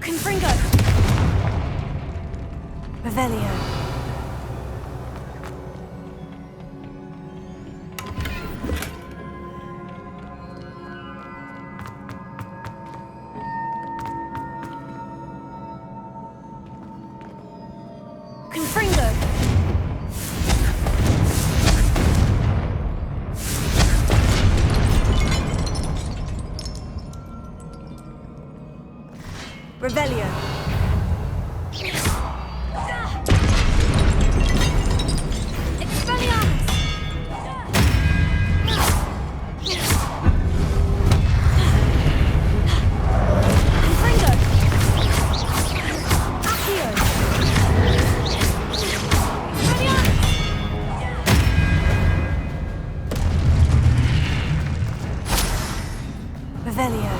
Confringo! Revelio. Confringo! Revelio. Expelliarmus! Confringo! Accio! Expelliarmus! Revelio.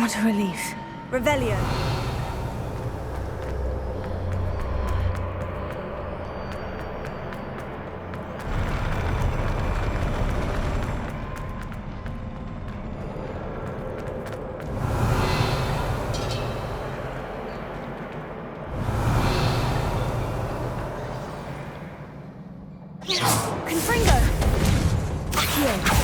What a relief. Revelio. Confringo! Accio!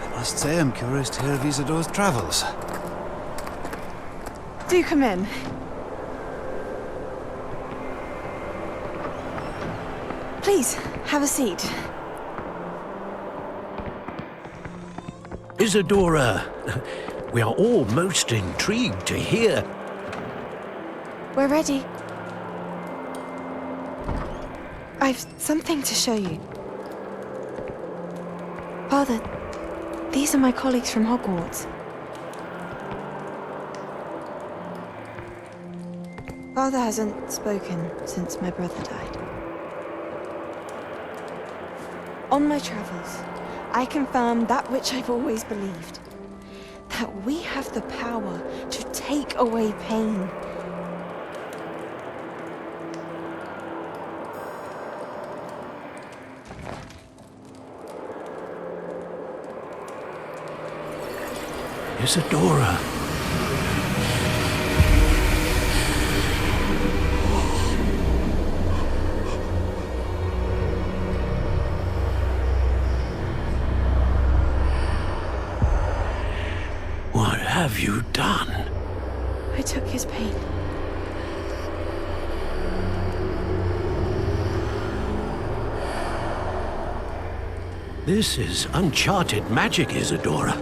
I must say I'm curious to hear of Isadore's travels. Do come in. Please, have a seat. Isadora, we are all most intrigued to hear. We're ready. I've something to show you. Father, these are my colleagues from Hogwarts. Father hasn't spoken since my brother died. On my travels, I confirmed that which I've always believed. That we have the power to take away pain. Isadora. What have you done? I took his pain. This is uncharted magic, Isadora.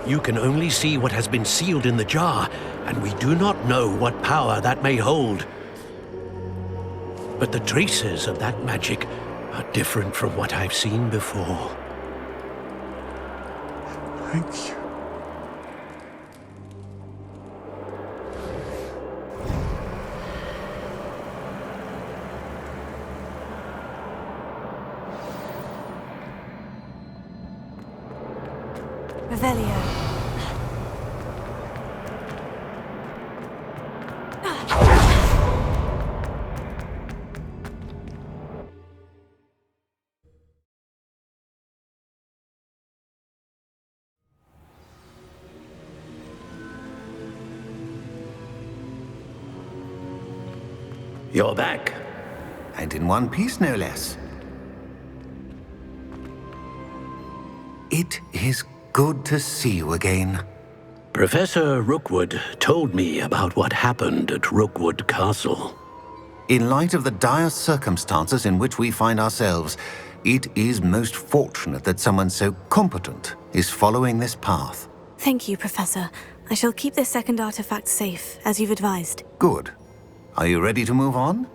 You can only see what has been sealed in the jar, and we do not know what power that may hold. But the traces of that magic are different from what I've seen before. Thank you. Revelio. You're back. And in one piece, no less. It is good to see you again. Professor Rookwood told me about what happened at Rookwood Castle. In light of the dire circumstances in which we find ourselves, it is most fortunate that someone so competent is following this path. Thank you, Professor. I shall keep this second artifact safe, as you've advised. Good. Are you ready to move on?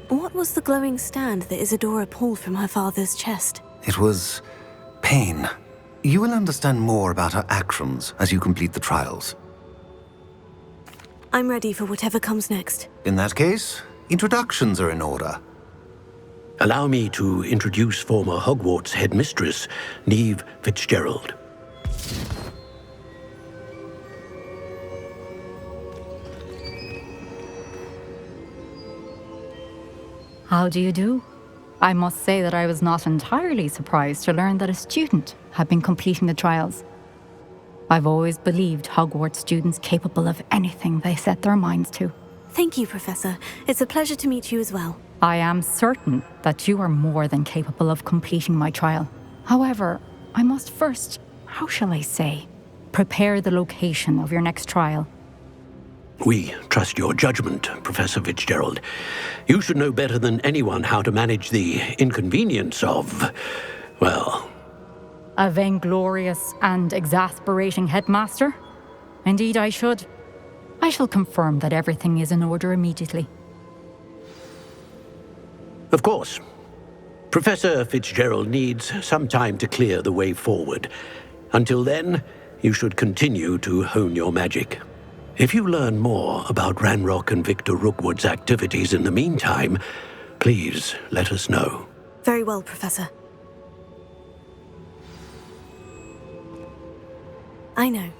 What was the glowing stand that Isadora pulled from her father's chest? It was pain. You will understand more about her actions as you complete the trials. I'm ready for whatever comes next. In that case, introductions are in order. Allow me to introduce former Hogwarts headmistress, Neve Fitzgerald. How do you do? I must say that I was not entirely surprised to learn that a student had been completing the trials. I've always believed Hogwarts students capable of anything they set their minds to. Thank you, Professor. It's a pleasure to meet you as well. I am certain that you are more than capable of completing my trial. However, I must first, how shall I say, prepare the location of your next trial. We trust your judgment, Professor Fitzgerald. You should know better than anyone how to manage the inconvenience of, well... A vainglorious and exasperating headmaster? Indeed I should. I shall confirm that everything is in order immediately. Of course. Professor Fitzgerald needs some time to clear the way forward. Until then, you should continue to hone your magic. If you learn more about Ranrock and Victor Rookwood's activities in the meantime, please let us know. Very well, Professor. I know.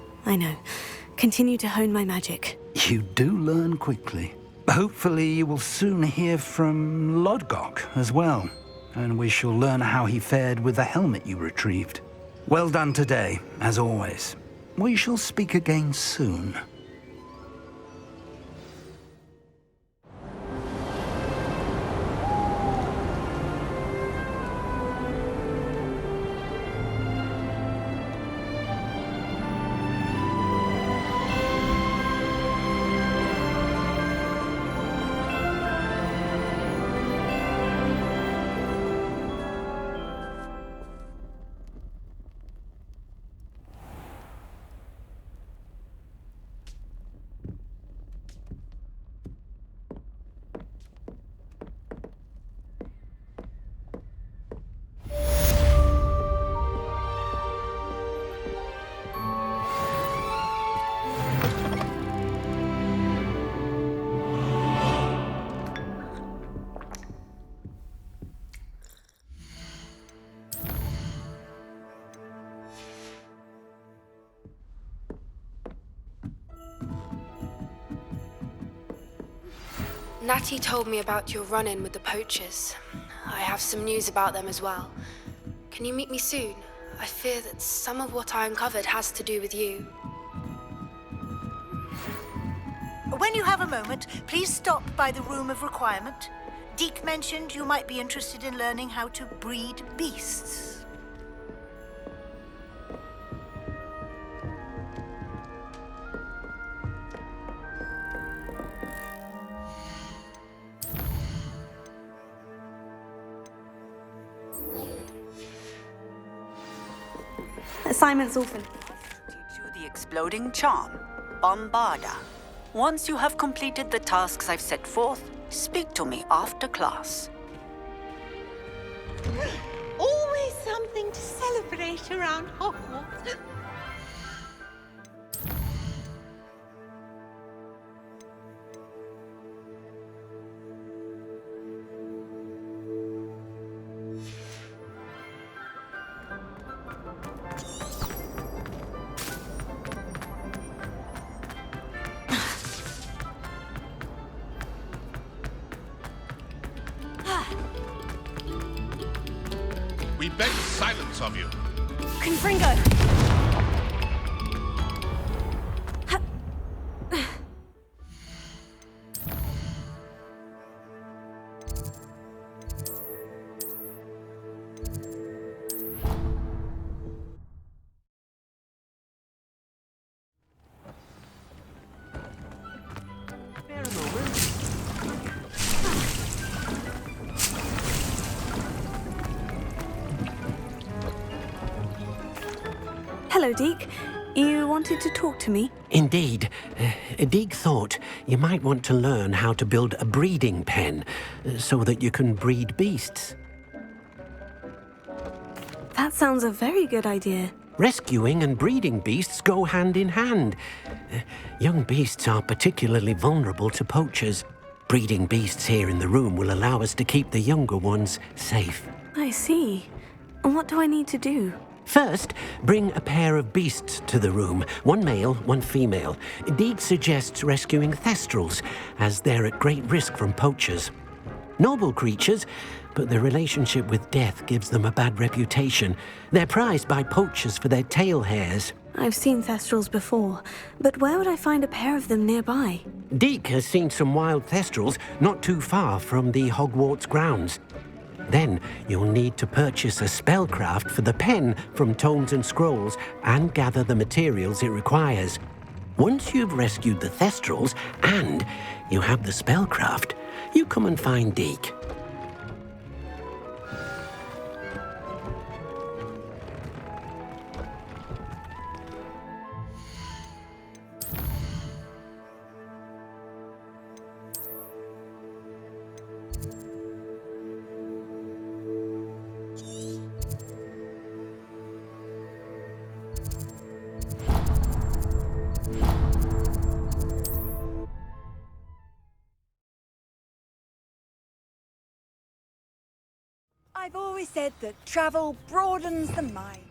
Continue to hone my magic. You do learn quickly. Hopefully you will soon hear from Lodgok as well, and we shall learn how he fared with the helmet you retrieved. Well done today, as always. We shall speak again soon. Natty told me about your run-in with the poachers. I have some news about them as well. Can you meet me soon? I fear that some of what I uncovered has to do with you. When you have a moment, please stop by the Room of Requirement. Deke mentioned you might be interested in learning how to breed beasts. Assignment's orphan. To the exploding charm, Bombarda. Once you have completed the tasks I've set forth, speak to me after class. Always something to celebrate around Hogwarts. We beg silence of you. Confringo! Hello, Deke. You wanted to talk to me? Indeed. Deek thought you might want to learn how to build a breeding pen so that you can breed beasts. That sounds a very good idea. Rescuing and breeding beasts go hand in hand. Young beasts are particularly vulnerable to poachers. Breeding beasts here in the room will allow us to keep the younger ones safe. I see. And what do I need to do? First, bring a pair of beasts to the room. One male, one female. Deek suggests rescuing thestrals, as they're at great risk from poachers. Noble creatures, but their relationship with death gives them a bad reputation. They're prized by poachers for their tail hairs. I've seen thestrals before, but where would I find a pair of them nearby? Deek has seen some wild thestrals not too far from the Hogwarts grounds. Then you'll need to purchase a spellcraft for the pen from Tomes and Scrolls and gather the materials it requires. Once you've rescued the Thestrals and you have the spellcraft, you come and find Deke. I've always said that travel broadens the mind.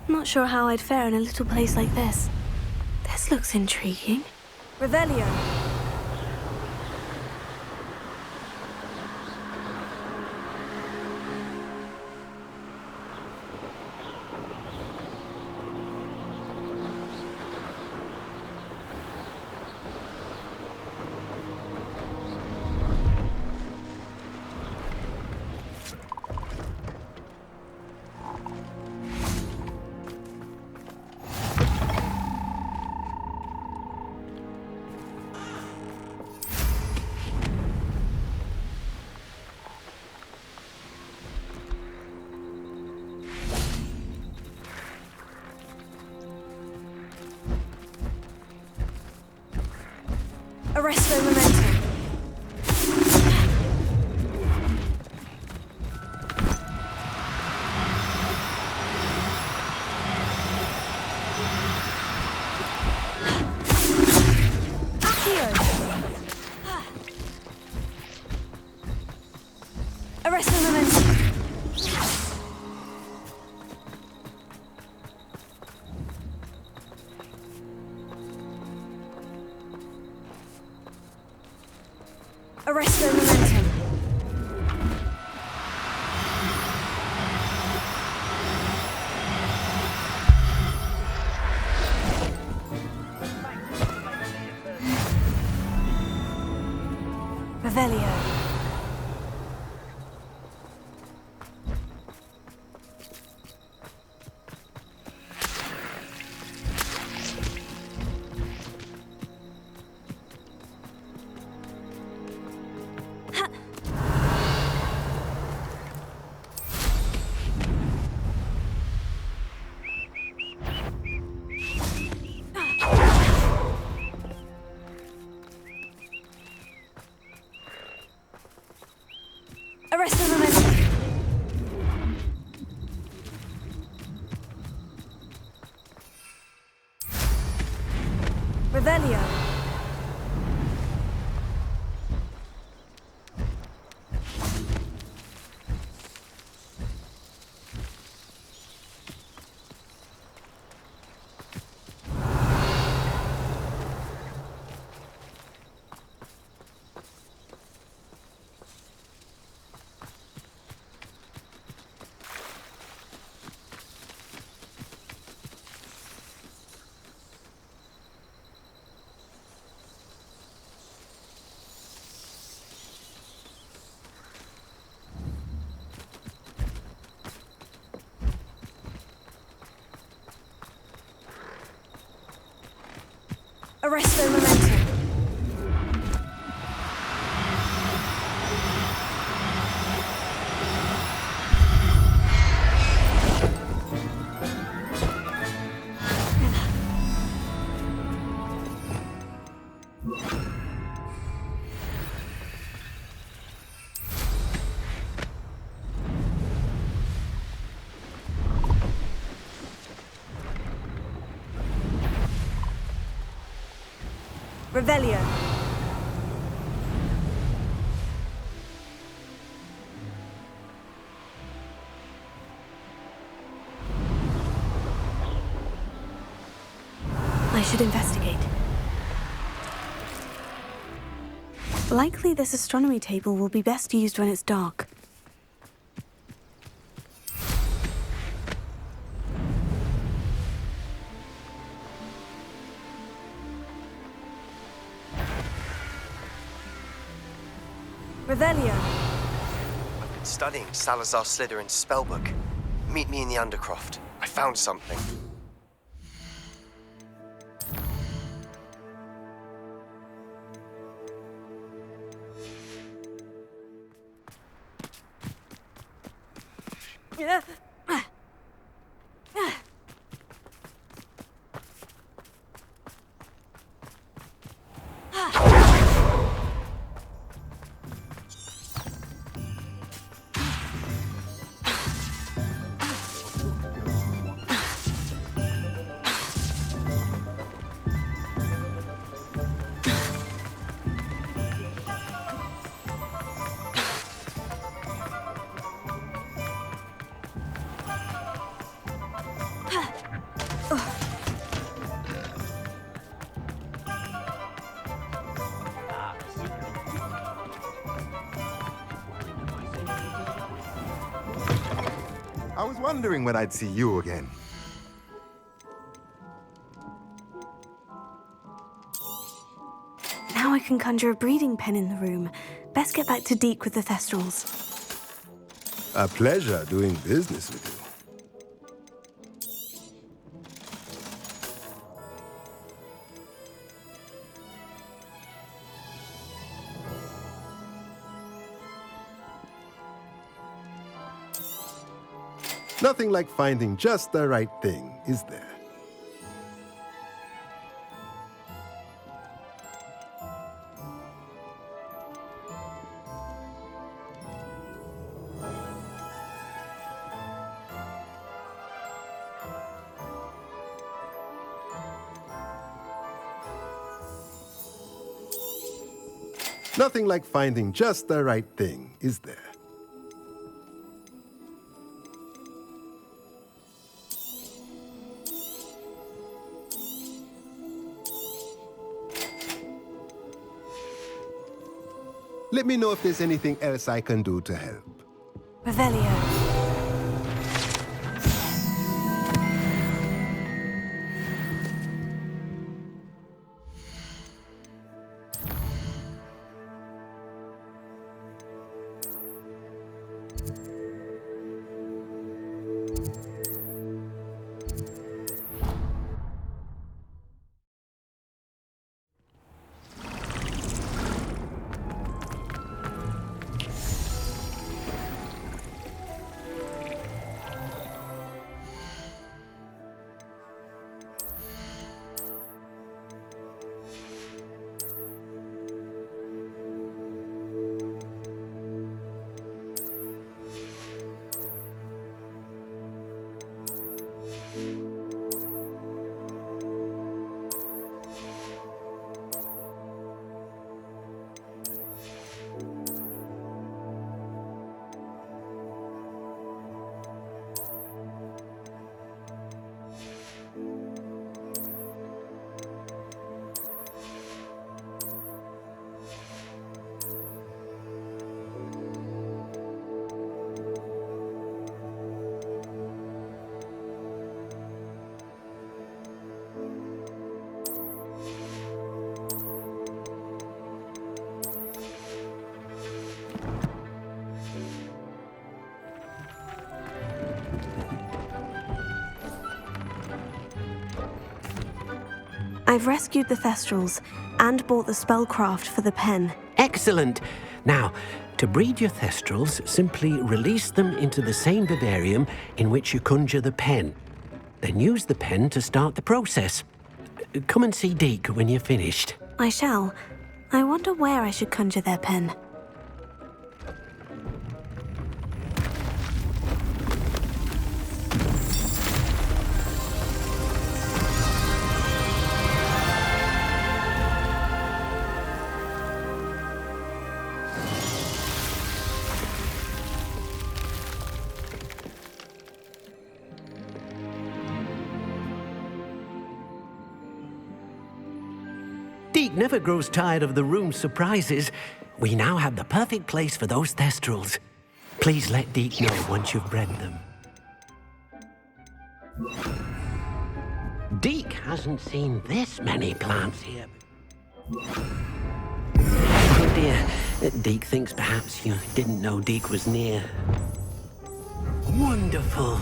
Not sure how I'd fare in a little place like this. This looks intriguing. Revelio. Arresto momentum. Accio. Arresto momentum. Arresto momentum. Revelio. Arresto momentum. Revelio. Arresto momentum. Revelio. I should investigate. Likely this astronomy table will be best used when it's dark. Revelio. I've been studying Salazar Slytherin's spellbook. Meet me in the Undercroft. I found something. I was wondering when I'd see you again. Now I can conjure a breeding pen in the room. Best get back to Deke with the Thestrals. A pleasure doing business with you. Nothing like finding just the right thing, is there? Nothing like finding just the right thing, is there? Let me know if there's anything else I can do to help. Revelio. I've rescued the Thestrals and bought the spellcraft for the pen. Excellent! Now, to breed your Thestrals, simply release them into the same vivarium in which you conjure the pen. Then use the pen to start the process. Come and see Deke when you're finished. I shall. I wonder where I should conjure their pen. Deke never grows tired of the room's surprises. We now have the perfect place for those Thestrals. Please let Deke know once you've bred them. Deke hasn't seen this many plants here. Oh dear, Deke thinks perhaps you didn't know Deke was near. Wonderful.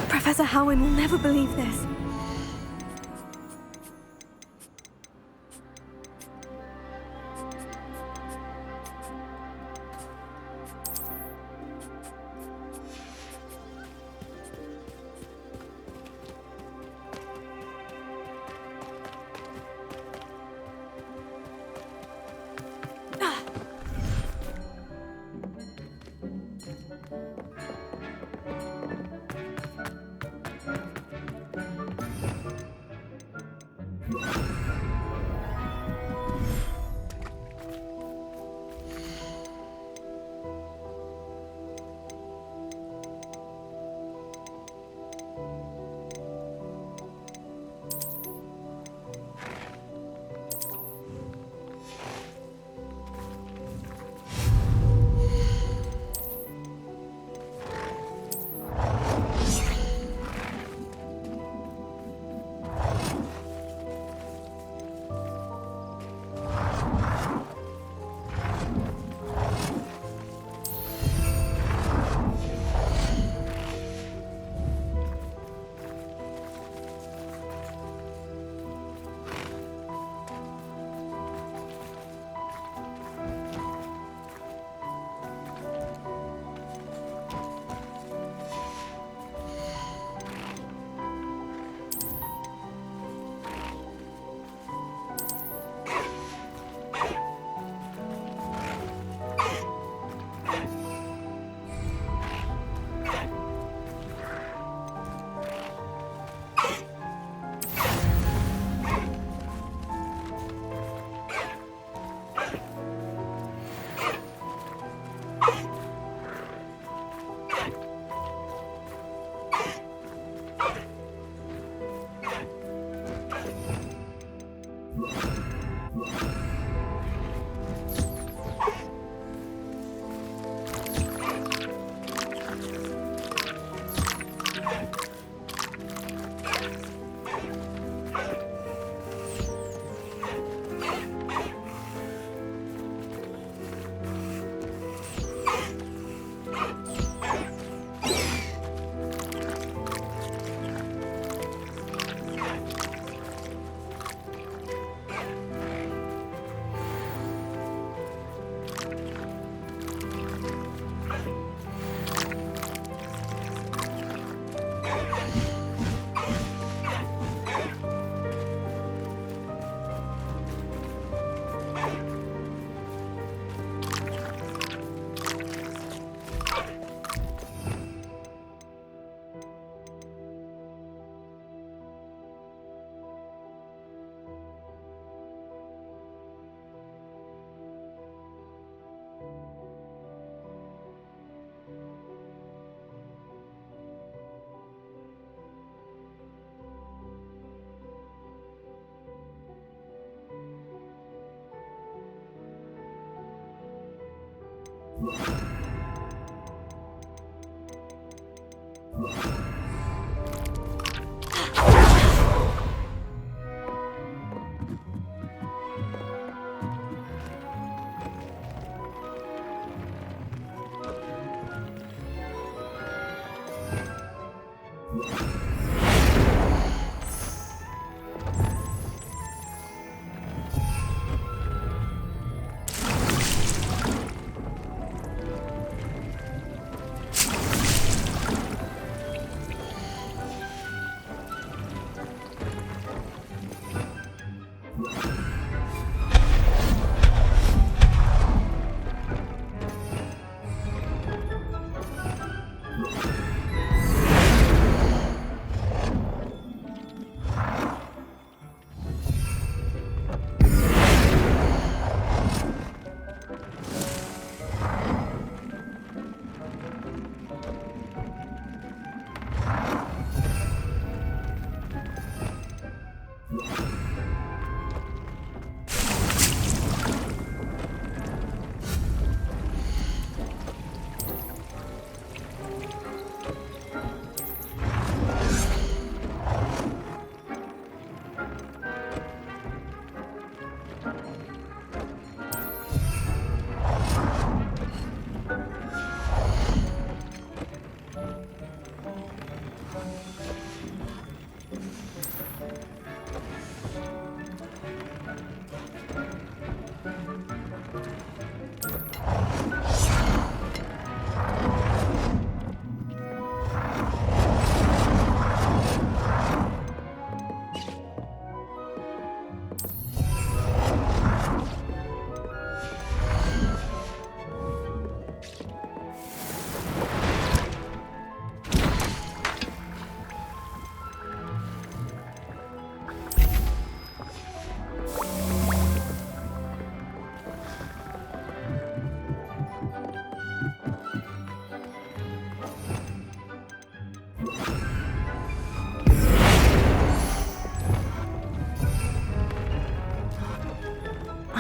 Professor Howin will never believe this.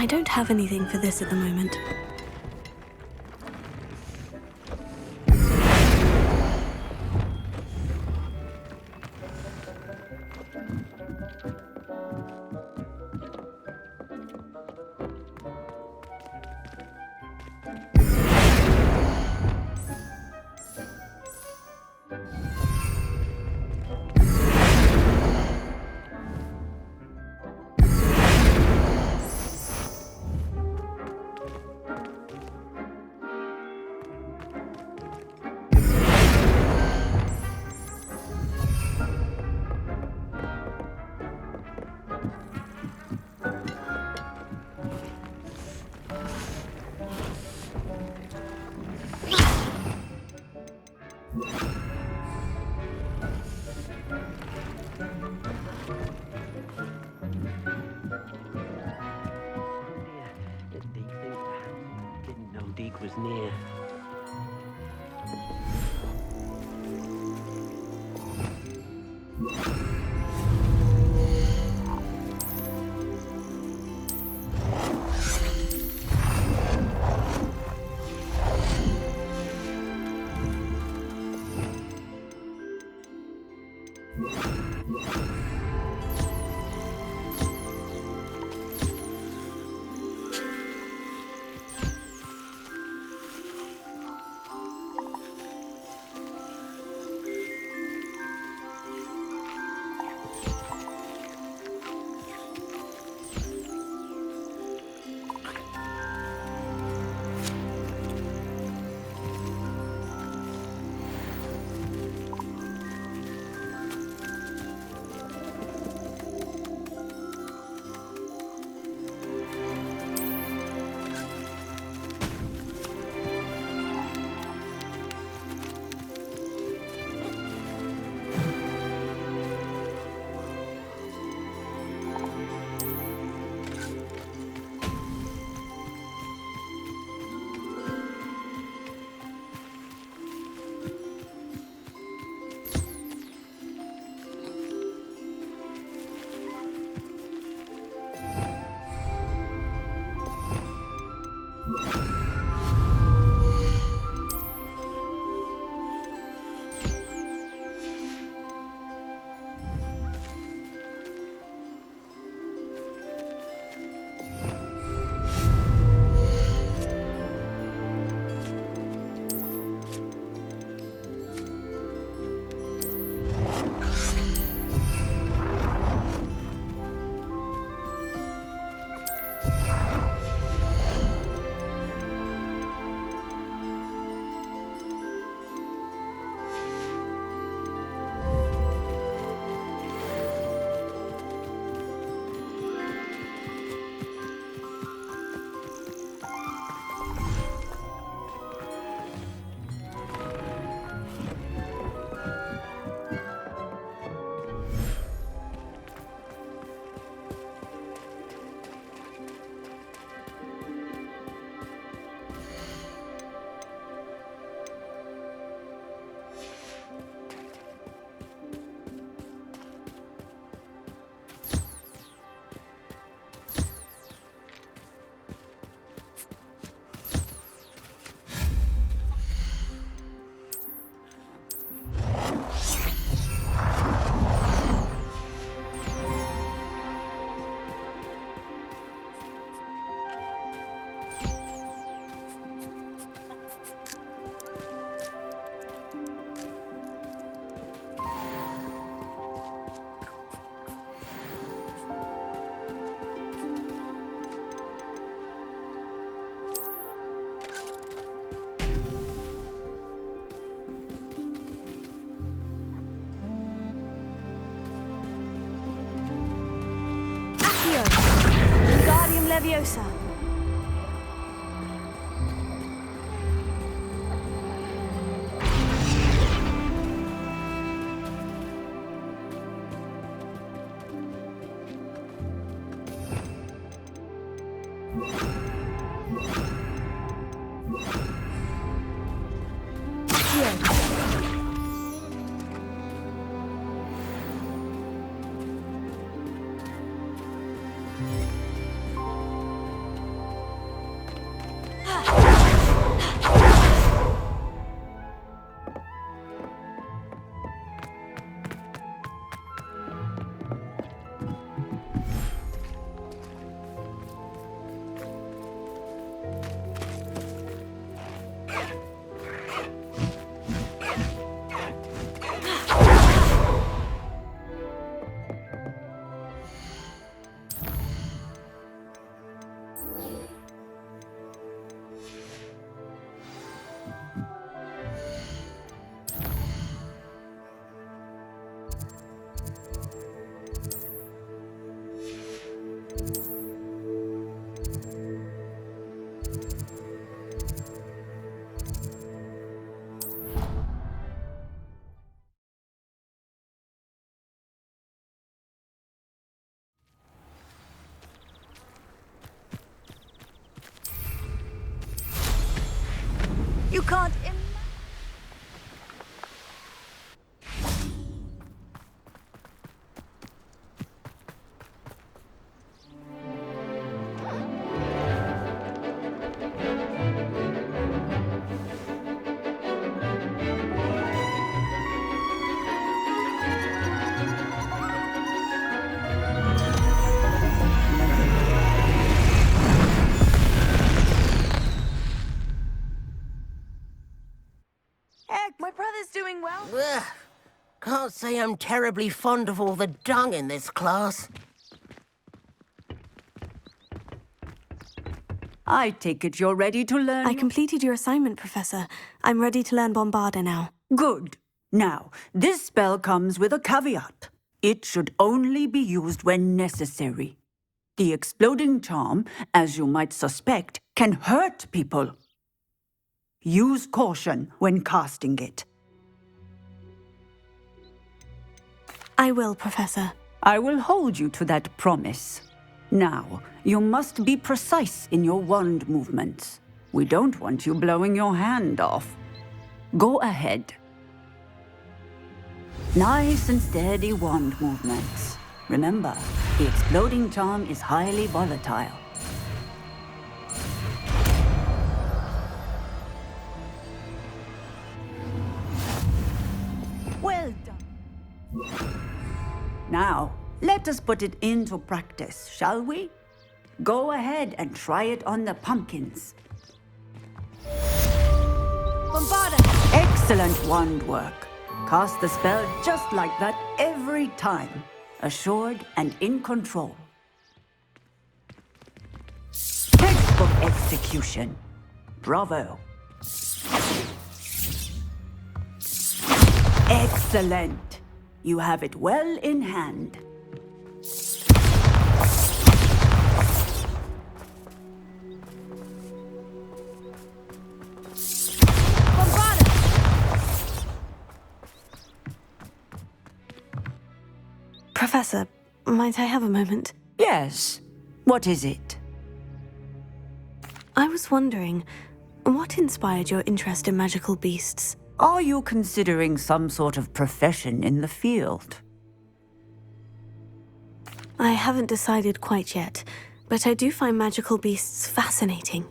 I don't have anything for this at the moment. Was near. Leviosa. You can't My brother's doing well. Ugh. Can't say I'm terribly fond of all the dung in this class. I take it you're ready to learn. I completed your assignment, Professor. I'm ready to learn Bombarda now. Good. Now, this spell comes with a caveat. It should only be used when necessary. The exploding charm, as you might suspect, can hurt people. Use caution when casting it. I will, Professor. I will hold you to that promise. Now, you must be precise in your wand movements. We don't want you blowing your hand off. Go ahead. Nice and steady wand movements. Remember, the exploding charm is highly volatile. Well done. Now, let us put it into practice, shall we? Go ahead and try it on the pumpkins. Bombarda! Excellent wand work. Cast the spell just like that every time. Assured and in control. Textbook execution. Bravo. Excellent. You have it well in hand. Professor, might I have a moment? Yes. What is it? I was wondering, what inspired your interest in magical beasts? Are you considering some sort of profession in the field? I haven't decided quite yet, but I do find magical beasts fascinating.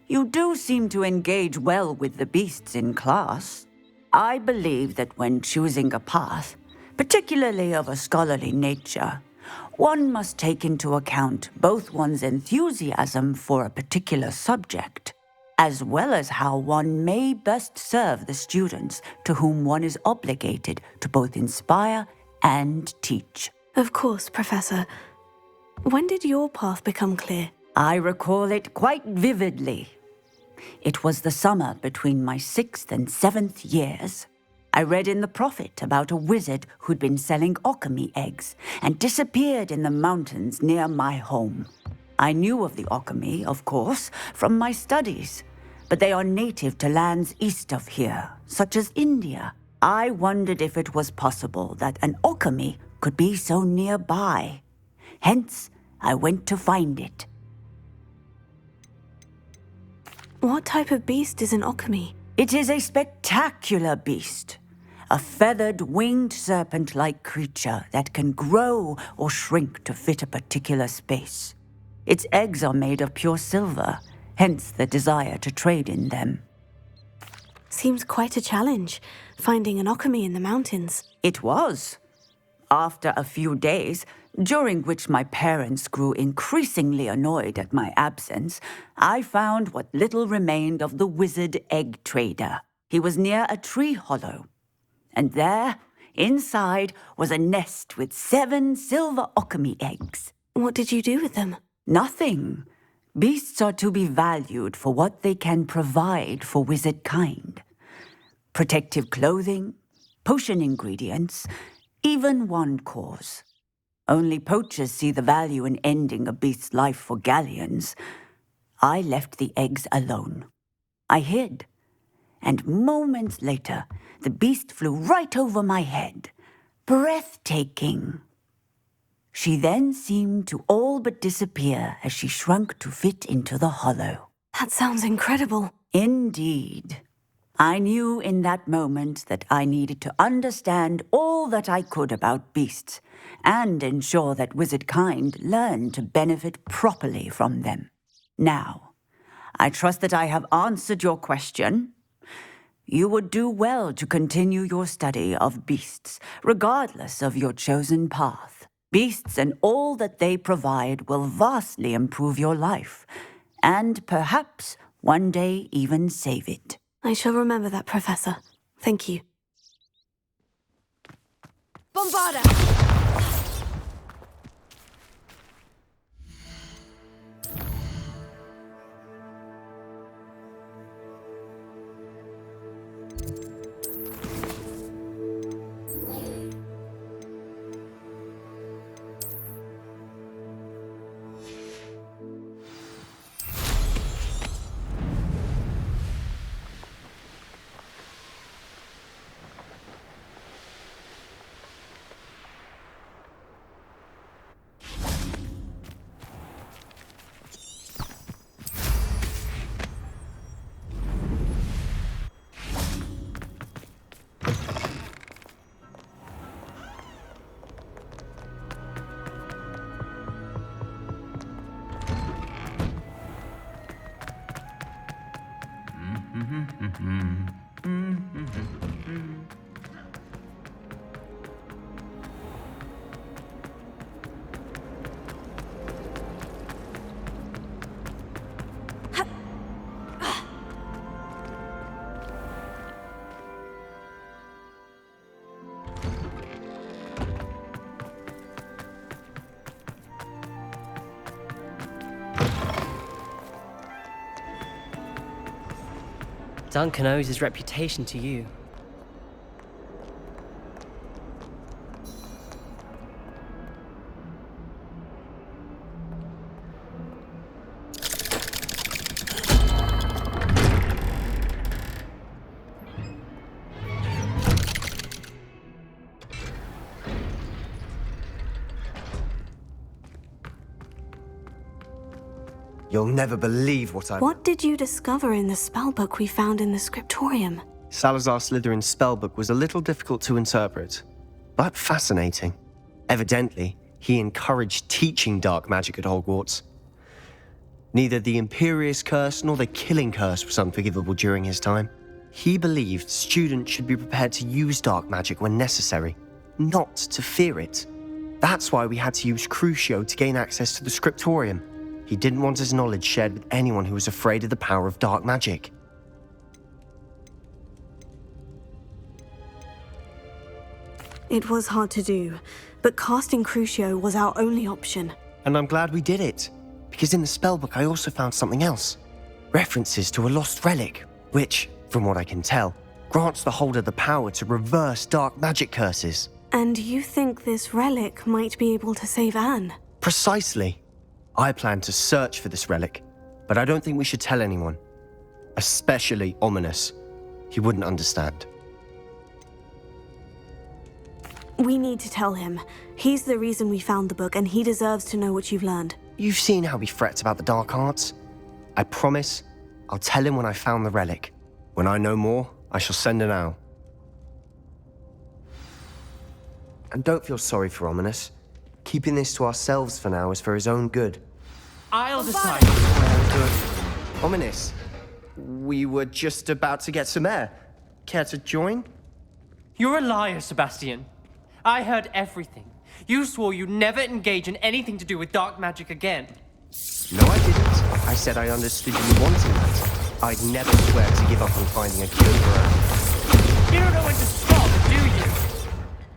You do seem to engage well with the beasts in class. I believe that when choosing a path, particularly of a scholarly nature, one must take into account both one's enthusiasm for a particular subject, as well as how one may best serve the students to whom one is obligated to both inspire and teach. Of course, Professor. When did your path become clear? I recall it quite vividly. It was the summer between my 6th and 7th years. I read in the Prophet about a wizard who'd been selling alchemy eggs and disappeared in the mountains near my home. I knew of the alchemy, of course, from my studies, but they are native to lands east of here, such as India. I wondered if it was possible that an alchemy could be so nearby. Hence, I went to find it. What type of beast is an alchemy? It is a spectacular beast. A feathered, winged serpent-like creature that can grow or shrink to fit a particular space. Its eggs are made of pure silver, hence the desire to trade in them. Seems quite a challenge, finding an alchemy in the mountains. It was. After a few days, during which my parents grew increasingly annoyed at my absence, I found what little remained of the wizard egg trader. He was near a tree hollow. And there, inside, was a nest with 7 silver alchemy eggs. What did you do with them? Nothing. Beasts are to be valued for what they can provide for wizard kind. Protective clothing, potion ingredients, even wand cores. Only poachers see the value in ending a beast's life for galleons. I left the eggs alone. I hid. And moments later, the beast flew right over my head. Breathtaking. She then seemed to all but disappear as she shrunk to fit into the hollow. That sounds incredible. Indeed. I knew in that moment that I needed to understand all that I could about beasts and ensure that wizard kind learned to benefit properly from them. Now, I trust that I have answered your question. You would do well to continue your study of beasts, regardless of your chosen path. Beasts and all that they provide will vastly improve your life, and perhaps one day even save it. I shall remember that, Professor. Thank you. Bombarda! Duncan owes his reputation to you. You'll never believe what I... What did you discover in the spellbook we found in the scriptorium? Salazar Slytherin's spellbook was a little difficult to interpret, but fascinating. Evidently, he encouraged teaching dark magic at Hogwarts. Neither the Imperious Curse nor the Killing Curse was unforgivable during his time. He believed students should be prepared to use dark magic when necessary, not to fear it. That's why we had to use Crucio to gain access to the scriptorium. He didn't want his knowledge shared with anyone who was afraid of the power of dark magic. It was hard to do, but casting Crucio was our only option. And I'm glad we did it, because in the spellbook I also found something else. References to a lost relic, which, from what I can tell, grants the holder the power to reverse dark magic curses. And you think this relic might be able to save Anne? Precisely. I plan to search for this relic, but I don't think we should tell anyone. Especially Ominous. He wouldn't understand. We need to tell him. He's the reason we found the book, and he deserves to know what you've learned. You've seen how he frets about the dark arts. I promise I'll tell him when I found the relic. When I know more, I shall send an owl. And don't feel sorry for Ominous. Keeping this to ourselves for now is for his own good. I'll decide where to go. Ominous, we were just about to get some air. Care to join? You're a liar, Sebastian. I heard everything. You swore you'd never engage in anything to do with dark magic again. No, I didn't. I said I understood you wanting that. I'd never swear to give up on finding a cure for her. You don't know when to stop, do you?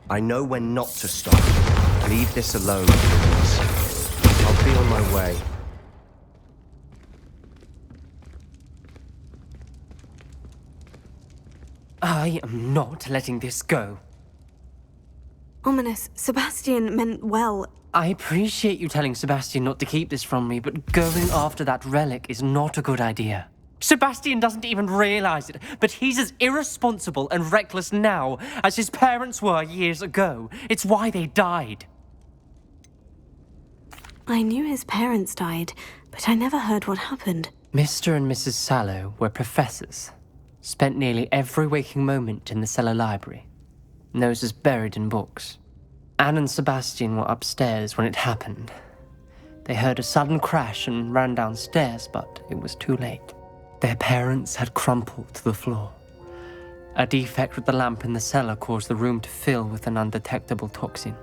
I know when not to stop. Leave this alone, please. I'll be on my way. I am not letting this go. Ominous, Sebastian meant well. I appreciate you telling Sebastian not to keep this from me, but going after that relic is not a good idea. Sebastian doesn't even realize it, but he's as irresponsible and reckless now as his parents were years ago. It's why they died. I knew his parents died, but I never heard what happened. Mr. and Mrs. Sallow were professors. Spent nearly every waking moment in the cellar library. Noses buried in books. Anne and Sebastian were upstairs when it happened. They heard a sudden crash and ran downstairs, but it was too late. Their parents had crumpled to the floor. A defect with the lamp in the cellar caused the room to fill with an undetectable toxin.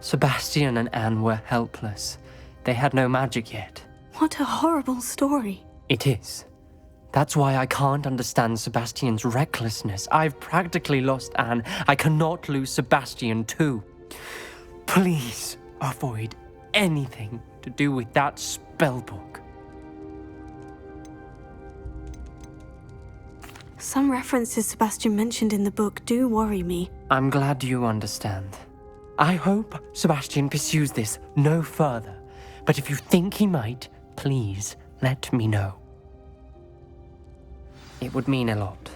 Sebastian and Anne were helpless. They had no magic yet. What a horrible story. It is. That's why I can't understand Sebastian's recklessness. I've practically lost Anne. I cannot lose Sebastian too. Please avoid anything to do with that spellbook. Some references Sebastian mentioned in the book do worry me. I'm glad you understand. I hope Sebastian pursues this no further. But if you think he might, please let me know. It would mean a lot.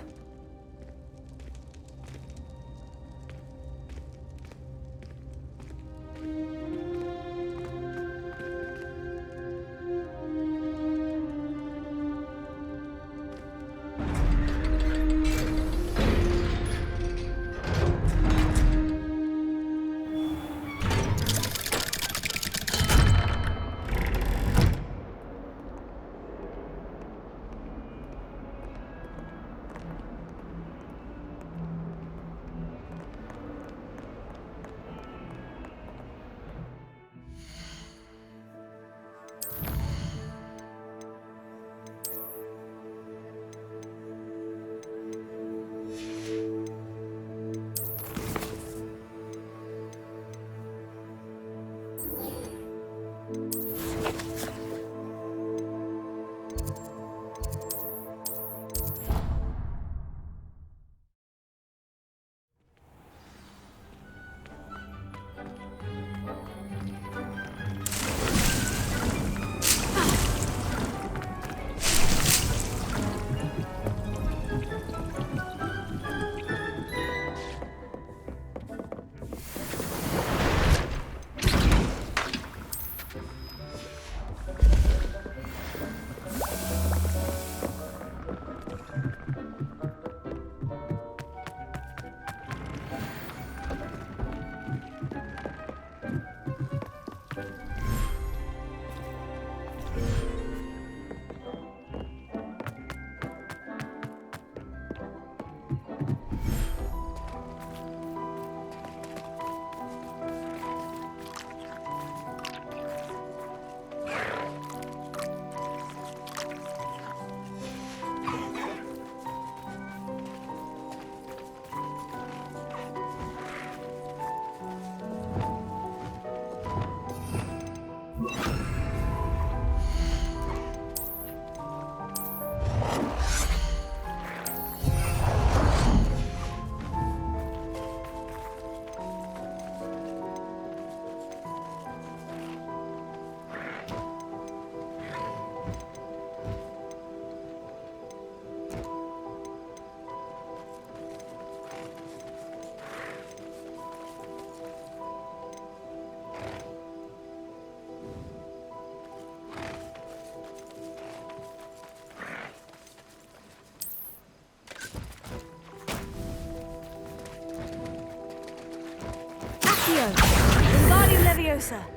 closer.